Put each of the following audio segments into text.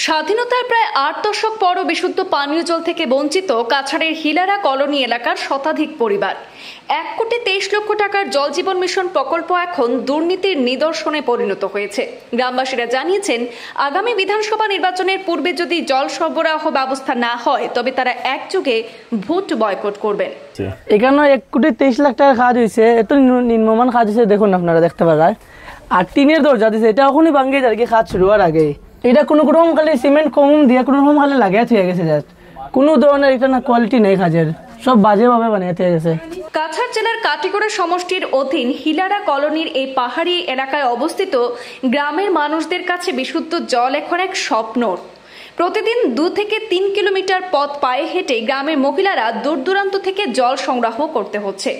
স্বাধীনতার প্রায় ৮ দশক পরও বিশুদ্ধ পানীয় জল থেকে বঞ্চিত কাছাড়ের হিলারা কলোনি এলাকার শতাধিক পরিবার। ১,২৩,০০,০০০ টাকার জল জীবন মিশন প্রকল্প এখন দুর্নীতির নিদর্শনে পরিণত হয়েছে। গ্রামবাসীরা জানিয়েছেন, আগামী বিধানসভা নির্বাচনের পূর্বে যদি জল সরবরাহ ব্যবস্থা না হয় তবে তারা একযোগে ভোট বয়কট করবেন। এখানে ১,২৩,০০,০০০ টাকা কাজ হয়েছে, এত নিম্নমান কাজ হয়েছে, দেখুন আপনারা দেখতে পারেন। আর টিনের দরজা দিয়েছে, এটা এখনই ভাঙিয়ে যায় কাজ শুরু হওয়ার আগে। এটা কোনো রকম খালি সিমেন্ট কম দিয়ে কোনো রকম খালি লাগিয়ে থেকে গেছে, জাস্ট কোনো ধরনের এটা না কোয়ালিটি নেই কাজের, সব বাজেভাবে বানিয়ে থেকে গেছে। কাছাড় জেলার কাটিগড়া সমষ্টির অধীন হিলারা কলোনির এই পাহাড়ি এলাকায় অবস্থিত গ্রামের মানুষদের কাছে বিশুদ্ধ জল এখন এক স্বপ্ন। প্রতিদিন 2 থেকে 3 কিলোমিটার পথ পায়ে হেঁটে গ্রামের মহিলারা দূর দূরান্ত থেকে জল সংগ্রহ করতে হচ্ছে।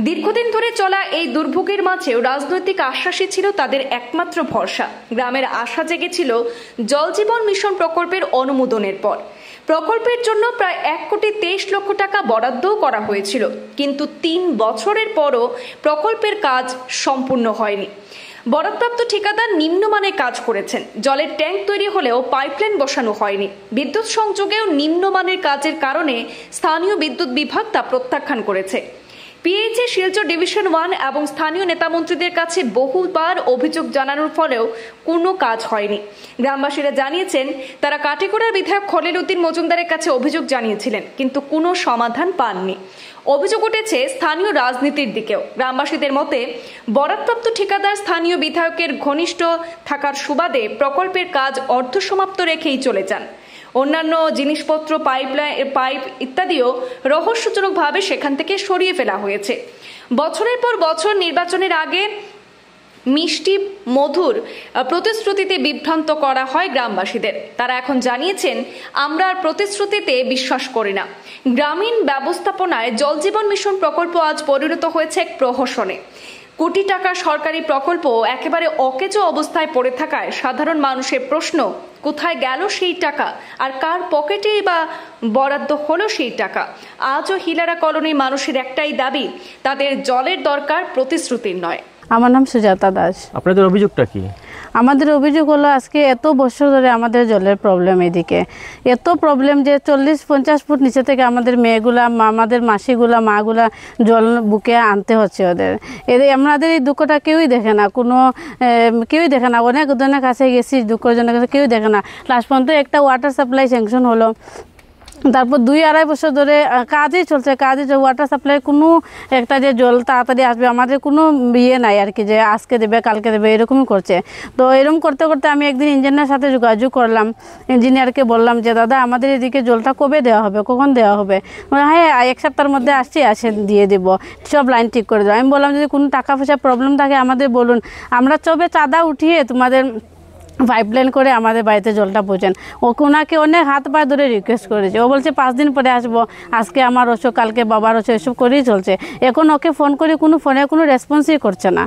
দীর্ঘদিন ধরে চলা এই দুর্ভোগের মাঝেও রাজনৈতিক আশ্বাসই ছিল তাদের একমাত্র ভরসা। গ্রামের আশা জেগেছিল জল জীবন মিশন প্রকল্পের অনুমোদনের পর। প্রকল্পের জন্য প্রায় ১,২৩,০০,০০০ টাকা বরাদ্দও করা হয়েছিল, কিন্তু 3 বছরের পরও প্রকল্পের কাজ সম্পূর্ণ হয়নি। বরাদ্দপ্রাপ্ত ঠিকাদার নিম্নমানের কাজ করেছেন। জলের ট্যাঙ্ক তৈরি হলেও পাইপলাইন বসানো হয়নি। বিদ্যুৎ সংযোগেও নিম্নমানের কাজের কারণে স্থানীয় বিদ্যুৎ বিভাগ তা প্রত্যাখ্যান করেছে। পিএইচই শিলচর ডিভিশন 1 এবং স্থানীয় নেতামন্ত্রীদের কাছে বহুবার অভিযোগ জানানোর ফলেও কোনো কাজ হয়নি। গ্রামবাসীরা জানিয়েছেন, তারা কাটিগড়ার বিধায়ক খলিল উদ্দিন মজুমদারের কাছে অভিযোগ জানিয়েছিলেন, কিন্তু কোনো সমাধান পাননি। অভিযোগ উঠেছে স্থানীয় রাজনীতির দিকেও। গ্রামবাসীদের মতে, বরাদ্দপ্রাপ্ত ঠিকাদার স্থানীয় বিধায়কের ঘনিষ্ঠ থাকার সুবাদে প্রকল্পের কাজ অর্ধসমাপ্ত রেখেই চলে যান। অন্যান্য জিনিসপত্র, পাইপ ইত্যাদিও রহস্যজনকভাবে সেখান থেকে সরিয়ে ফেলা হয়েছে। বছরের পর বছর নির্বাচনের আগে মিষ্টি মধুর প্রতিশ্রুতিতে বিভ্রান্ত করা হয় গ্রামবাসীদের। তারা এখন জানিয়েছেন, আমরা আর প্রতিশ্রুতিতে বিশ্বাস করি না। গ্রামীণ ব্যবস্থাপনায় জল জীবন মিশন প্রকল্প আজ পরিণত হয়েছে এক প্রহসনে। কোটি টাকা সরকারি প্রকল্প একেবারে অকেজো অবস্থায় পড়ে থাকায় সাধারণ মানুষের প্রশ্ন, কোথায় গেল সেই টাকা, আর কার পকেটেই বা বরাদ্দ হলো সেই টাকা? আজও হিলারা কলোনির মানুষের একটাই দাবি, তাদের জলের দরকার, প্রতিশ্রুতির নয়। আমার নাম সুজাতা দাস। আপনাদের অভিযোগটা কি? আমাদের অভিযোগ হলো, আজকে এত বছর ধরে আমাদের জলের প্রবলেম, এদিকে এত প্রবলেম যে 40-50 ফুট নিচে থেকে আমাদের মেয়েগুলা, আমাদের মাসিগুলা, মাগুলা জল বুকে আনতে হচ্ছে ওদের। আমাদের এই দুঃখটা কেউই দেখে না, কেউই দেখে না। অনেক জনের কাছে গেছি, দুঃখজনের কাছে কেউই দেখে না। লাস্ট পর্যন্ত একটা ওয়াটার সাপ্লাই স্যাংশন হলো, তারপর 2-2.5 বছর ধরে কাজই চলছে। ওয়াটার সাপ্লাই কোনো একটা যে জল তাড়াতাড়ি আসবে, আমাদের কোনো ইয়ে নাই আর কি, যে আজকে দেবে কালকে দেবে, এরকমই করছে। তো এরকম করতে করতে আমি একদিন ইঞ্জিনিয়ারের সাথে যোগাযোগ করলাম। ইঞ্জিনিয়ারকে বললাম যে, দাদা আমাদের এদিকে জলটা কবে দেওয়া হবে, কখন দেওয়া হবে? হ্যাঁ, 1 সপ্তাহের মধ্যে আসেন, দিয়ে দেব, সব লাইন ঠিক করে দেবো। আমি বললাম, যদি কোনো টাকা পয়সা প্রবলেম থাকে আমাদের বলুন, আমরা সবে চাঁদা উঠিয়ে তোমাদের পাইপলাইন করে আমাদের বাড়িতে জলটা পৌঁছান। ওনাকে অনেক হাত পা ধরে রিকোয়েস্ট করেছে। ও বলছে 5 দিন পরে আসবো, আজকে আমার অসুখ, কালকে বাবার অসুখ, এসব করেই চলছে। এখন ওকে ফোন করে ফোনে কোনো রেসপন্সই করছে না।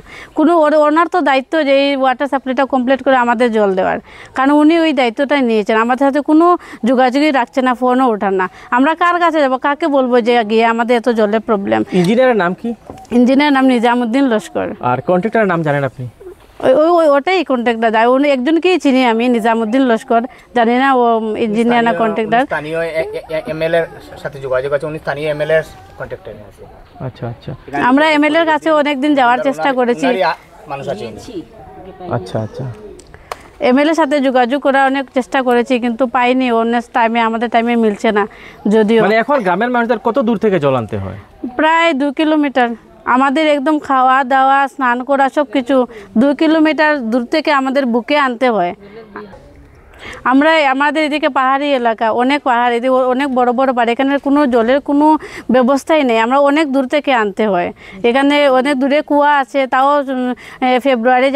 ওনার তো দায়িত্ব যে এই ওয়াটার সাপ্লাইটা কমপ্লিট করে আমাদের জল দেওয়ার, কারণ উনি ওই দায়িত্বটাই নিয়েছেন। আমাদের সাথে কোনো যোগাযোগই রাখছে না, ফোনও ওঠান না। আমরা কার কাছে যাবো, কাকে বলবো যে গিয়ে আমাদের এত জলের প্রবলেম? ইঞ্জিনিয়ারের নাম কি? ইঞ্জিনিয়ারের নাম নিজামুদ্দিন লস্কর। আর কন্ট্রাক্টরের নাম জানেন আপনি? ওটাই কন্ট্রাক্টর যায়, উনি একজনকেই চিনি আমি, নিজামুদ্দিন লস্কর। জানি না ও ইঞ্জিনিয়ার না কন্ট্রাক্টর। স্থানীয় এমএলএ এর সাথে যোগাযোগ আছে, উনি স্থানীয় এমএলএ এর কন্ট্রাক্টর আছে। আচ্ছা আচ্ছা, আমরা এমএলএ এর কাছে অনেকদিন যাওয়ার চেষ্টা করেছি। মানুষ আছে। আচ্ছা আচ্ছা, এমএলএর সাথে যোগাযোগ করার অনেক চেষ্টা করেছি, কিন্তু পাইনি। অন্য টাইমে আমাদের টাইমে মিলছে না। যদিও মানে এখন গ্রামের মানুষদের কত দূর থেকে জল আনতে হয়? প্রায় 2 কিলোমিটার। আমাদের একদম খাওয়া দাওয়া, স্নান করা, সব কিছু 2 কিলোমিটার দূর থেকে আমাদের বুকে আনতে হয়। আমাদের এদিকে পাহাড়ি এলাকা, অনেক পাহাড়, এদিকে অনেক বড় বড় বাড়ি, এখানে কোনো জলের কোনো ব্যবস্থাই নেই। আমরা অনেক দূর থেকে আনতে হয়। এখানে অনেক দূরে কুয়া আছে, তাও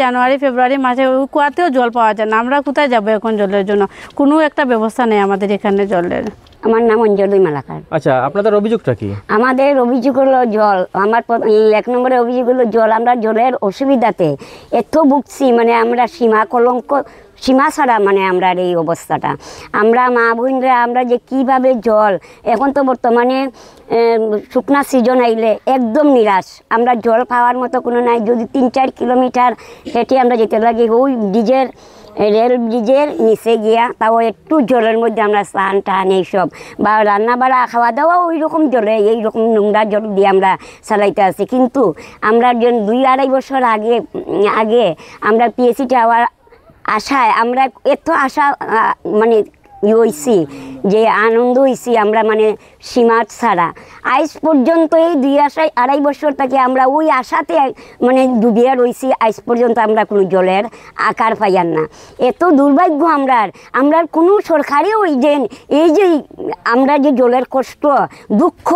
জানুয়ারি ফেব্রুয়ারি মাসে ওই কুয়াতেও জল পাওয়া যায় না। আমরা কোথায় যাবো এখন জলের জন্য? কোনো একটা ব্যবস্থা নেই আমাদের এখানে জলের। আমার নাম অঞ্জলি মালাকার। আচ্ছা, আপনাদের অভিযোগটা কি? আমাদের অভিযোগ হলো জল। আমার 1 নম্বরের অভিযোগ হলো জল। আমরা জলের অসুবিধাতে এত ভুগছি, মানে আমরা সীমা ছাড়া, মানে আমরা এই অবস্থাটা, আমরা মা বোনরা আমরা যে কিভাবে জল, এখন তো বর্তমানে শুকনা সিজন আইলে একদম নিরাশ। আমরা জল পাওয়ার মতো কোনো নাই। যদি 3-4 কিলোমিটার হেঁটে আমরা যেতে লাগে, ওই ডিজের রেল ব্রিজের নিচে গিয়া তাও একটু জলের মধ্যে আমরা স্নান টান এইসব বা রান্না বাড়া খাওয়া দাওয়া ওই রকম জলে এইরকম নোংরা জল দিয়ে আমরা চালাইতে আছি। কিন্তু আমরা 2-2.5 বছর আগে আমরা পিএসসি টাওয়ার আশায় আমরা এত আশা মানে হয়েছি যে আনন্দ হয়েছি আমরা মানে সীমা ছাড়া আজ পর্যন্ত এই 2-2.5 বছর থেকে আমরা ওই আশাতে মানে ডুবিয়ে রয়েছি। আজ পর্যন্ত আমরা কোনো জলের আকার পাইয়ার না। এত দুর্ভাগ্য আমরা কোনো সরকারি ওই যে এই যে আমরা যে জলের কষ্ট দুঃখ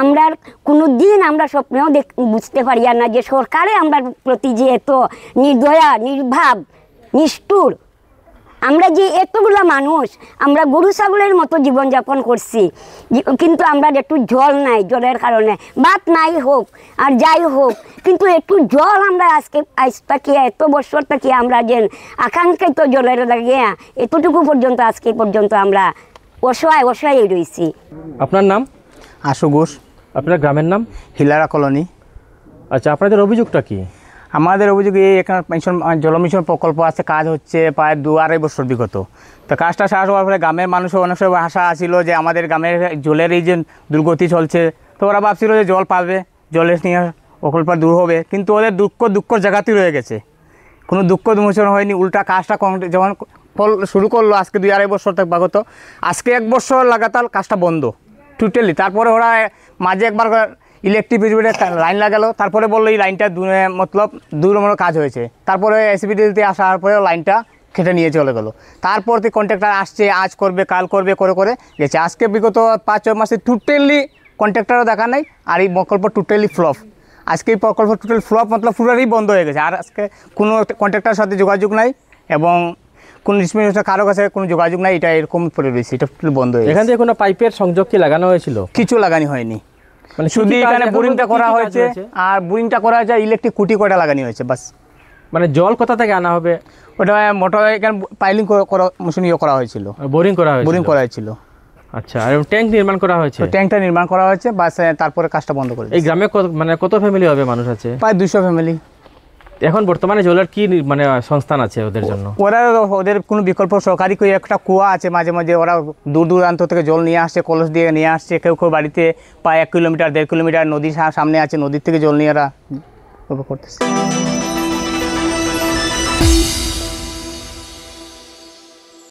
আমরা কোনো দিন আমরা স্বপ্নেও বুঝতে পারি না যে সরকারে আমরা প্রতি যে এত নির্দয়া নির্ভাব নিষ্ঠুর। আমরা যে এতগুলা মানুষ আমরা গরু ছাগলের মতো জীবনযাপন করছি, কিন্তু আমরা একটু জল নাই, জলের কারণে ভাত নাই হোক আর যাই হোক, কিন্তু একটু জল আমরা আজ তাকিয়ে এত বছর থেকে আমরা যে আকাঙ্ক্ষিত জলের লাগিয়ে এতটুকু পর্যন্ত আজকে পর্যন্ত আমরা অসহায় রয়েছি। আপনার নাম? আশু ঘোষ। আপনার গ্রামের নাম? হিলারা কলোনি। আচ্ছা, আপনাদের অভিযোগটা কি? আমাদের অভিযোগ এই এখানে জল মিশন প্রকল্প আছে, কাজ হচ্ছে প্রায় 2-2.5 বছর বিগত। তো কাজটা শেষ হওয়ার পরে গ্রামের মানুষের অনেক সময় আশা ছিল যে আমাদের গ্রামের জলের এই যে দুর্গতি চলছে, তো ওরা ভাবছিল যে জল পাবে, জলের নিয়ে প্রকল্প দূর হবে, কিন্তু ওদের দুঃখ জায়গাতেই রয়ে গেছে, কোনো দুঃখ বিমোচন হয়নি। উল্টা কাজটা যখন শুরু করলো আজকে 2-2.5 বছর থেকে বিগত, আজকে 1 বছর লাগাতার কাজটা বন্ধ টোটালি। তারপরে ওরা মাঝে একবার ইলেকট্রিক লাইন লাগালো, তারপরে বললো এই লাইনটা মতলব দূরমূলক কাজ হয়েছে। তারপরে এসিবিডিতে আসার পরেও লাইনটা কেটে নিয়ে চলে গেলো। তারপর থেকে কন্ট্রাক্টর আসছে, আজ করবে কাল করবে করে গেছে। আজকে বিগত 5-6 মাসে টোটালি কন্ট্রাক্টরও দেখা নাই, আর এই প্রকল্প টোটালি ফ্লপ। আজকে এই প্রকল্প টোটাল ফ্লপ মতলব পুরোই বন্ধ হয়ে গেছে। আর আজকে কোনো কন্ট্রাক্টরের সাথে যোগাযোগ নাই এবং কোনো কারো কাছে কোনো যোগাযোগ নাই। এটা এরকম পড়ে রয়েছে, এটা টোটাল বন্ধ হয়ে গেছে। এখান থেকে কোনো পাইপের সংযোগ কি লাগানো হয়েছিল? কিছু লাগানো হয়নি, মানে শুধু এখানে বোরিংটা করা হয়েছে, আর বোরিংটা করা হয়েছে, ইলেকট্রিক খুঁটি কয়টা লাগানো হয়েছে বাস। মানে জল কোথা থেকে আনা হবে? ওটা মোটর এখানে পাইলিং মেশিন করা হয়েছিল, বোরিং করা হয়েছিল। আচ্ছা, আর ট্যাঙ্ক নির্মাণ করা হয়েছে? ট্যাঙ্কটা নির্মাণ করা হয়েছে বাস, তারপরে কাজটা বন্ধ করে। এই গ্রামে কত ফ্যামিলি হবে মানুষ আছে? প্রায় 200 ফ্যামিলি। এখন বর্তমানে জলের কি মানে সংস্থান আছে ওদের জন্য? ওদের কোনো বিকল্প সরকারি একটা কুয়া আছে, মাঝে মাঝে ওরা দূর দূরান্ত থেকে জল নিয়ে আসছে, কলস দিয়ে নিয়ে আসছে। কেউ বাড়িতে প্রায় 1 কিলোমিটার 1.5 কিলোমিটার নদী সামনে আছে, নদীর থেকে জল নিয়ে ওরা করতেছে।